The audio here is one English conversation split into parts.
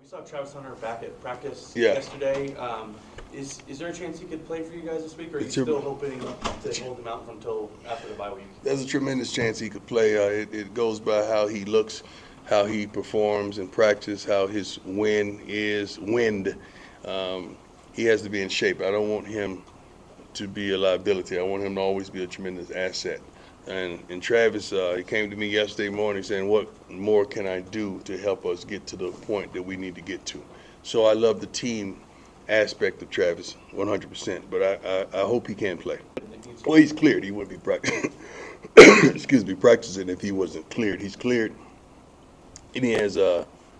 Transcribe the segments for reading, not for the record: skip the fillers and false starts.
saw Travis Hunter back at practice Yeah. yesterday. Is there a chance he could play for you guys this week, or are you still hoping to hold him out until after the bye week? There's a tremendous chance he could play. It goes by how he looks, how he performs in practice, how his wind. He has to be in shape. I don't want him to be a liability. I want him to always be a tremendous asset. And Travis, he came to me yesterday morning saying, what more can I do to help us get to the point that we need to get to? So I love the team aspect of Travis 100%, but I hope he can play. Well, he's cleared. He wouldn't be practicing. Practicing if he wasn't cleared. He's cleared, and he has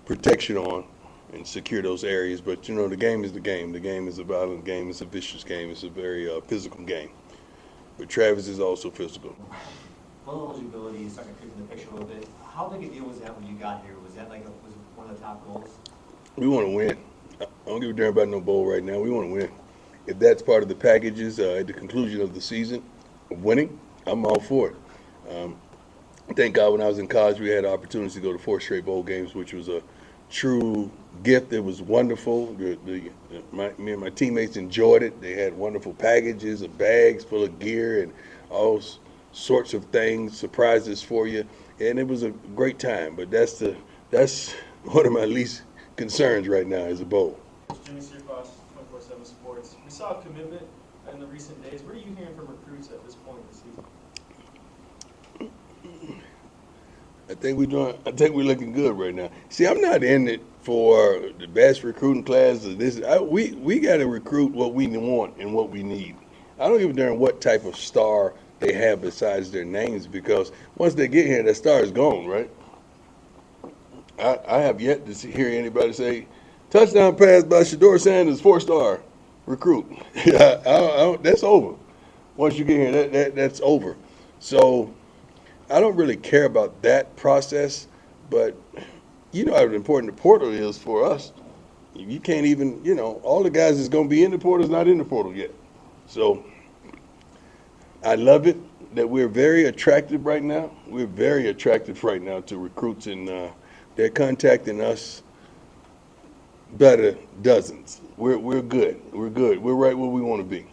protection on and secure those areas. But the game is the game. The game is a violent game. It's a vicious game. It's a very physical game. But Travis is also physical. Full eligibility is starting to creep in the picture a little bit. How big a deal was that when you got here? Was that was it one of the top goals? We want to win. I don't give a damn about no bowl right now. We want to win. If that's part of the packages at the conclusion of the season of winning, I'm all for it. Thank God when I was in college, we had the opportunity to go to 4 straight bowl games, which was a true gift. It was wonderful. Me and my teammates enjoyed it. They had wonderful packages of bags full of gear and all sorts of things, surprises for you, and it was a great time. But that's one of my least concerns right now is a bowl. Jimmy Searfoss, 24/7 Sports. We saw a commitment in the recent days. What are you hearing from recruits at this point in the season? I think we're looking good right now. See, I'm not in it for the best recruiting class. We got to recruit what we want and what we need. I don't give a darn what type of star they have besides their names, because once they get here, that star is gone, right? I have yet to hear anybody say, touchdown pass by Shador Sanders, 4-star recruit. That's over. Once you get here, that's over. So I don't really care about that process, but how important the portal is for us. You can't even, all the guys that's going to be in the portal is not in the portal yet. So I love it that we're very attractive right now. We're very attractive right now to recruits, and they're contacting us better dozens. We're good. We're good. We're right where we want to be.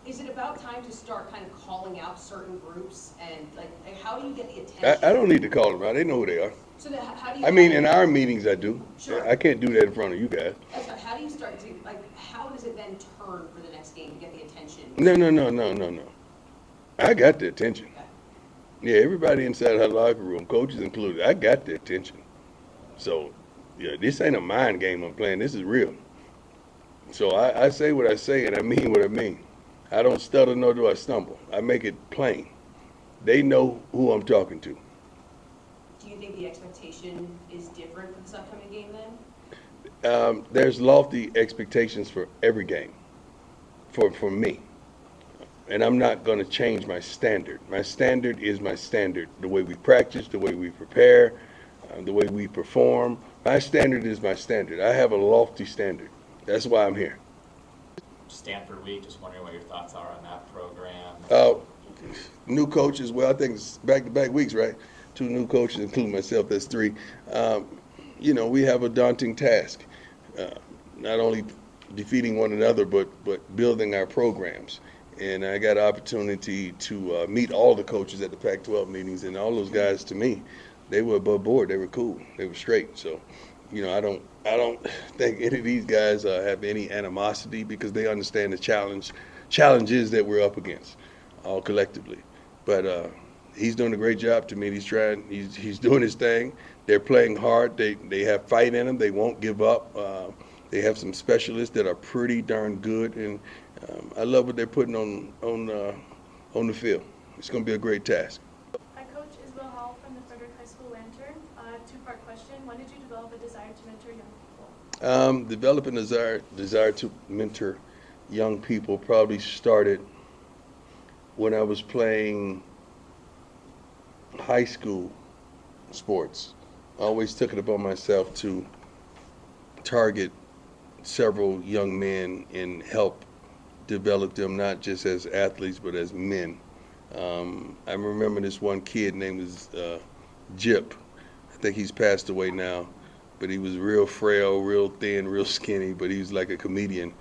Is it about time to start kind of calling out certain groups, and like how do you get the attention? I don't need to call them out. They know who they are. So how do you? In our meetings I do. Sure. I can't do that in front of you guys. That's right. How do you start to how does it then turn for the next game to get the attention? No. I got the attention. Okay. Yeah, everybody inside her locker room, coaches included, I got the attention. So, this ain't a mind game I'm playing. This is real. So I say what I say, and I mean what I mean. I don't stutter, nor do I stumble. I make it plain. They know who I'm talking to. Do you think the expectation is different for this upcoming game then? There's lofty expectations for every game, for me. And I'm not going to change my standard. My standard is my standard. The way we practice, the way we prepare, the way we perform. My standard is my standard. I have a lofty standard. That's why I'm here. Stanford week, just wondering what your thoughts are on that program. New coaches, well, I think it's back-to-back weeks, right? 2 new coaches, including myself, that's 3. We have a daunting task, not only defeating one another, but building our programs. And I got an opportunity to meet all the coaches at the Pac-12 meetings, and all those guys, to me, they were above board. They were cool. They were straight. So, I don't think any of these guys have any animosity, because they understand the challenges that we're up against, all collectively. But he's doing a great job to me. He's doing his thing. They're playing hard. They have fight in them. They won't give up. They have some specialists that are pretty darn good, and I love what they're putting on the field. It's going to be a great task. Hi, Coach. Isabel Hall from the Frederick High School Lantern. 2-part question. When did you develop a desire to mentor young people? Developing a desire to mentor young people probably started when I was playing high school sports. I always took it upon myself to target several young men and help develop them, not just as athletes but as men. I remember this one kid named Jip. I think he's passed away now, but he was real frail, real thin, real skinny, but he was like a comedian.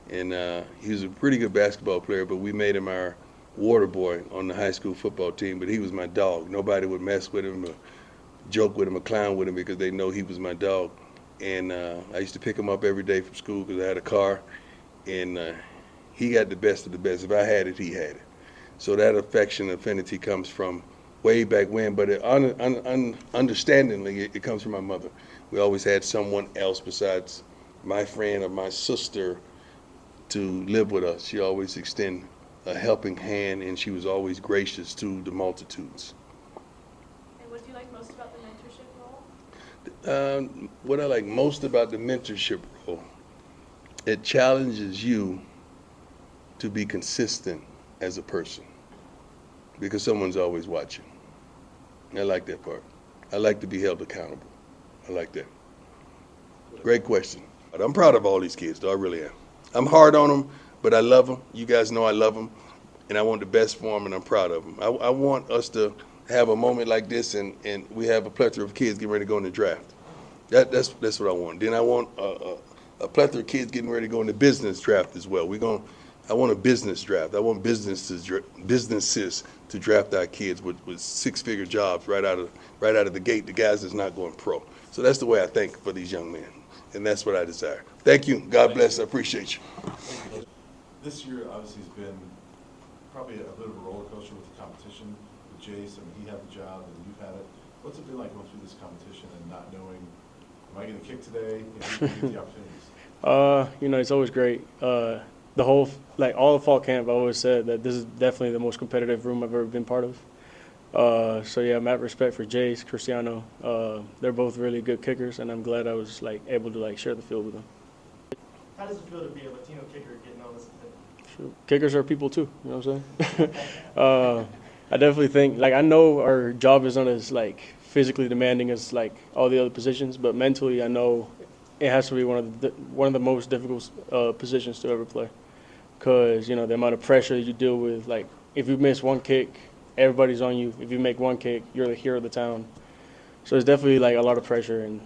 And he was a pretty good basketball player, but we made him our water boy on the high school football team, but he was my dog. Nobody would mess with him or joke with him or clown with him because they know he was my dog. And I used to pick him up every day from school because I had a car, and he got the best of the best. If I had it, he had it. So that affection, affinity comes from way back when, but understandingly, it comes from my mother. We always had someone else besides my friend or my sister to live with us. She always extended a helping hand, and she was always gracious to the multitudes. And what do you like most about the mentorship role? What I like most about the mentorship role, it challenges you to be consistent as a person because someone's always watching. I like that part. I like to be held accountable. I like that. Great question. But I'm proud of all these kids, though. I really am. I'm hard on them, but I love them. You guys know I love them, and I want the best for them, and I'm proud of them. I want us to have a moment like this, and we have a plethora of kids getting ready to go in the draft. That's what I want. Then I want a plethora of kids getting ready to go in the business draft as well. I want a business draft. I want businesses to draft our kids with six-figure jobs right out of the gate. The guys that's not going pro. So that's the way I think for these young men, and that's what I desire. Thank you. God bless. I appreciate you. This year obviously has been probably a bit of a roller coaster with the competition with Jace. I mean, he had the job and you've had it. What's it been like going through this competition and not knowing, am I going to kick today? And who's going to get the opportunities? It's always great. All the fall camp, I always said that this is definitely the most competitive room I've ever been part of. Mad respect for Jace, Cristiano. They're both really good kickers, and I'm glad I was able to share the field with them. How does it feel to be a Latino kicker getting all this attention? Sure. Kickers are people too, you know what I'm saying? I definitely think, I know our job is not as physically demanding as all the other positions, but mentally I know it has to be one of the most difficult positions to ever play, because the amount of pressure you deal with. If you miss one kick, everybody's on you. If you make one kick, you're the hero of the town. So it's definitely a lot of pressure,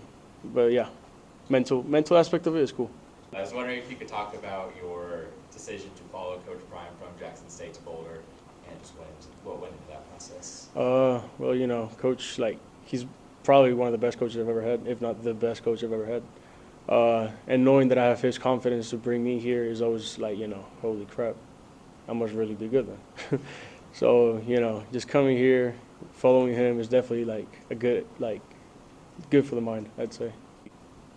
but yeah, mental aspect of it is cool. I was wondering if you could talk about your decision to follow Coach Brian from Jackson State to Boulder, and just what went into that process. Coach, he's probably one of the best coaches I've ever had, if not the best coach I've ever had. And knowing that I have his confidence to bring me here is always holy crap, I must really be good then. So, just coming here, following him is definitely a good for the mind, I'd say.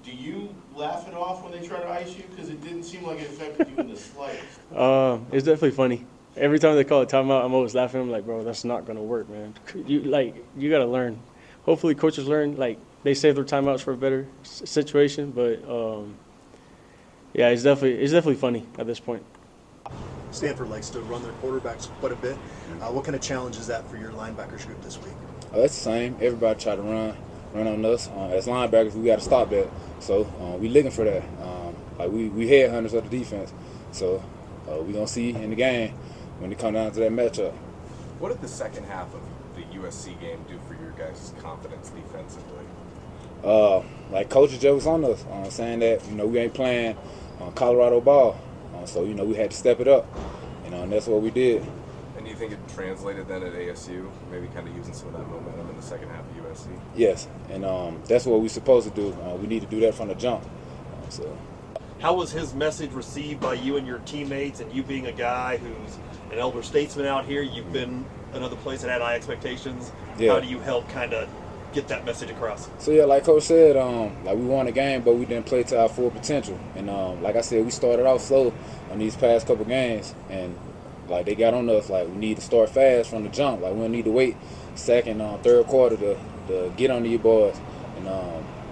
Do you laugh it off when they try to ice you? Because it didn't seem like it affected you in the slightest. It's definitely funny. Every time they call a timeout, I'm always laughing. I'm like, bro, that's not gonna work, man. You gotta learn. Hopefully, coaches learn. They save their timeouts for a better situation. But it's definitely funny at this point. Stanford likes to run their quarterbacks quite a bit. What kind of challenge is that for your linebackers group this week? It's the same. Everybody try to run on us. As linebackers, we got to stop that. So we looking for that. We headhunters of the defense. So we gonna see in the game when it comes down to that matchup. What did the second half of the USC game do for your guys' confidence defensively? Coach just was on us, saying that we ain't playing Colorado ball, so we had to step it up, and that's what we did. And do you think it translated then at ASU, maybe kind of using some of that momentum in the second half of USC? Yes, and that's what we're supposed to do. We need to do that from the jump. How was his message received by you and your teammates, and you being a guy who's an elder statesman out here? You've been another place that had high expectations. Yeah. How do you help kind of get that message across? So yeah, like Coach said, we won the game, but we didn't play to our full potential. And like I said, we started off slow on these past couple games, and they got on us. We need to start fast from the jump. We don't need to wait second, third quarter to get on these boys. And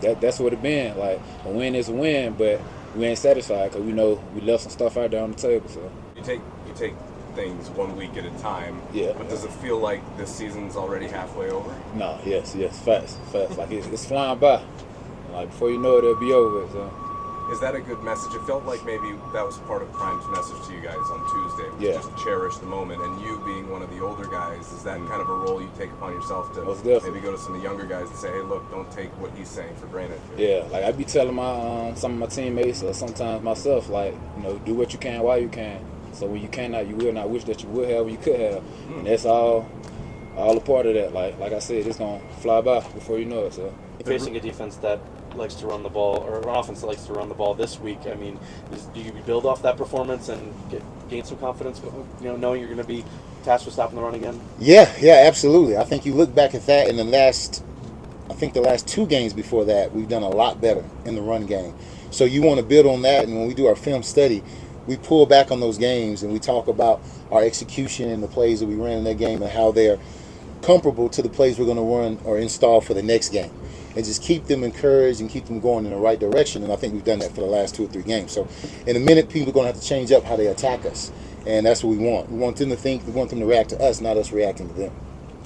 that's what it been. A win is a win, but we ain't satisfied because we know we left some stuff out there on the table. So You take things 1 week at a time. Yeah. But does it feel like this season's already halfway over? No, yes, fast. It's flying by. Before you know it, it'll be over. So. Is that a good message? It felt like maybe that was part of Prime's message to you guys on Tuesday, was just cherish the moment. And you being one of the older guys, is that kind of a role you take upon yourself to maybe go to some of the younger guys and say, hey, look, don't take what he's saying for granted? Yeah, like I be telling my some of my teammates or sometimes myself, like, do what you can while you can. So when you cannot, you will not wish that you would have or you could have. And that's all a part of that. Like I said, it's gonna fly by before you know it. So Facing a defense that likes to run the ball, or an offense that likes to run the ball this week, I mean, do you build off that performance and gain some confidence, knowing you're going to be tasked with stopping the run again? Yeah, absolutely. I think you look back at that in the last 2 games before that, we've done a lot better in the run game. So you want to build on that, and when we do our film study, we pull back on those games and we talk about our execution and the plays that we ran in that game and how they're comparable to the plays we're going to run or install for the next game. And just keep them encouraged and keep them going in the right direction. And I think we've done that for the last 2 or 3 games. So in a minute, people are going to have to change up how they attack us. And that's what we want. We want them to think, we want them to react to us, not us reacting to them.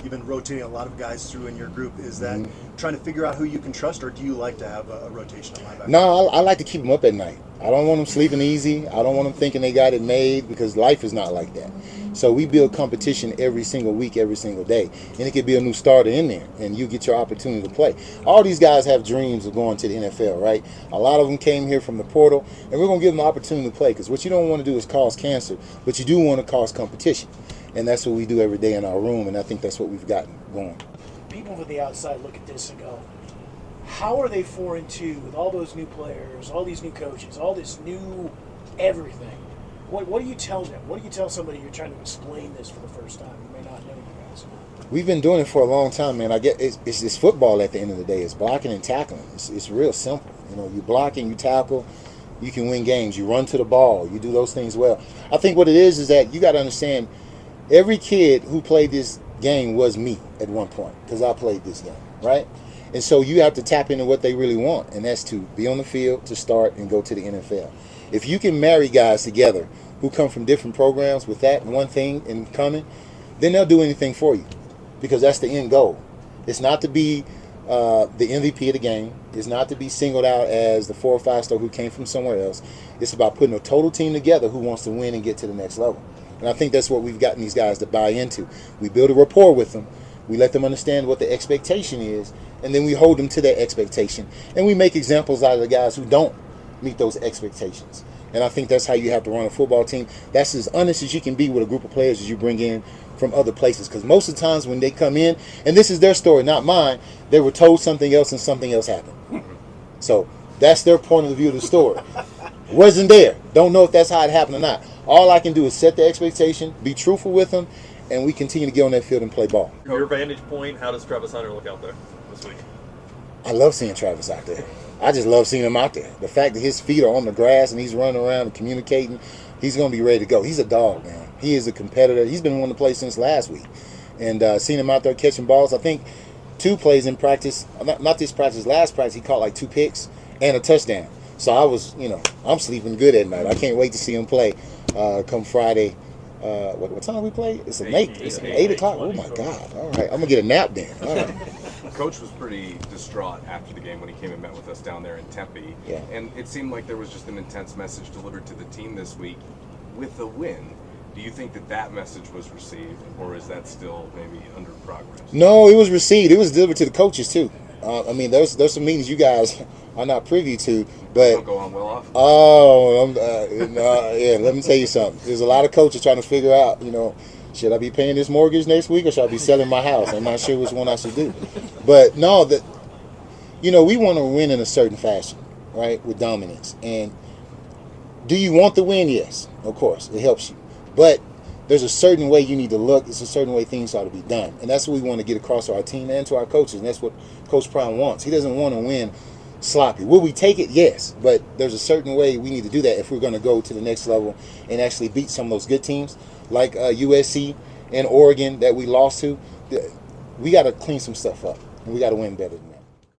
You've been rotating a lot of guys through in your group. Is that trying to figure out who you can trust, or do you like to have a rotation of linebackers? No, I like to keep them up at night. I don't want them sleeping easy. I don't want them thinking they got it made, because life is not like that. So we build competition every single week, every single day. And it could be a new starter in there, and you get your opportunity to play. All these guys have dreams of going to the NFL, right? A lot of them came here from the portal, and we're going to give them the opportunity to play, because what you don't want to do is cause cancer, but you do want to cause competition. And that's what we do every day in our room, and I think that's what we've gotten going. People from the outside look at this and go, how are they 4-2 with all those new players, all these new coaches, all this new everything? What do you tell them? What do you tell somebody you're trying to explain this for the first time who may not know you guys? We've been doing it for a long time, man. I get it's just football at the end of the day. It's blocking and tackling. It's real simple. You block and you tackle, you can win games. You run to the ball. You do those things well. I think what it is that you got to understand, every kid who played this game was me at one point, because I played this game, right? And so you have to tap into what they really want, and that's to be on the field, to start, and go to the NFL. If you can marry guys together who come from different programs with that one thing in common, then they'll do anything for you, because that's the end goal. It's not to be the MVP of the game. It's not to be singled out as the 4 or 5 star who came from somewhere else. It's about putting a total team together who wants to win and get to the next level. And I think that's what we've gotten these guys to buy into. We build a rapport with them. We let them understand what the expectation is, and then we hold them to that expectation. And we make examples out of the guys who don't meet those expectations. And I think that's how you have to run a football team. That's as honest as you can be with a group of players as you bring in from other places. Because most of the times when they come in, and this is their story, not mine, they were told something else and something else happened. So that's their point of view of the story. Wasn't there. Don't know if that's how it happened or not. All I can do is set the expectation, be truthful with them, and we continue to get on that field and play ball. From your vantage point, how does Travis Hunter look out there this week? I love seeing Travis out there. I just love seeing him out there. The fact that his feet are on the grass and he's running around and communicating, he's going to be ready to go. He's a dog, man. He is a competitor. He's been wanting to play since last week. And seeing him out there catching balls, I think 2 plays in practice, not this practice, last practice, he caught like 2 picks and a touchdown. So I was, I'm sleeping good at night. I can't wait to see him play come Friday. What time we play? It's 8 o'clock. Oh my God! All right, I'm gonna get a nap then. All right. Coach was pretty distraught after the game when he came and met with us down there in Tempe. Yeah. And it seemed like there was just an intense message delivered to the team this week with the win. Do you think that message was received, or is that still maybe under progress? No, it was received. It was delivered to the coaches too. There's some meetings you guys are not privy to, but Don't go on well off. Let me tell you something. There's a lot of coaches trying to figure out, should I be paying this mortgage next week, or should I be selling my house? I'm not sure which one I should do. But no, we want to win in a certain fashion, right, with dominance. And do you want the win? Yes, of course, it helps you. But there's a certain way you need to look. It's a certain way things ought to be done. And that's what we want to get across to our team and to our coaches. And that's what Coach Prime wants. He doesn't want to win sloppy. Will we take it? Yes. But there's a certain way we need to do that if we're going to go to the next level and actually beat some of those good teams like USC and Oregon that we lost to. We got to clean some stuff up. And we got to win better than that.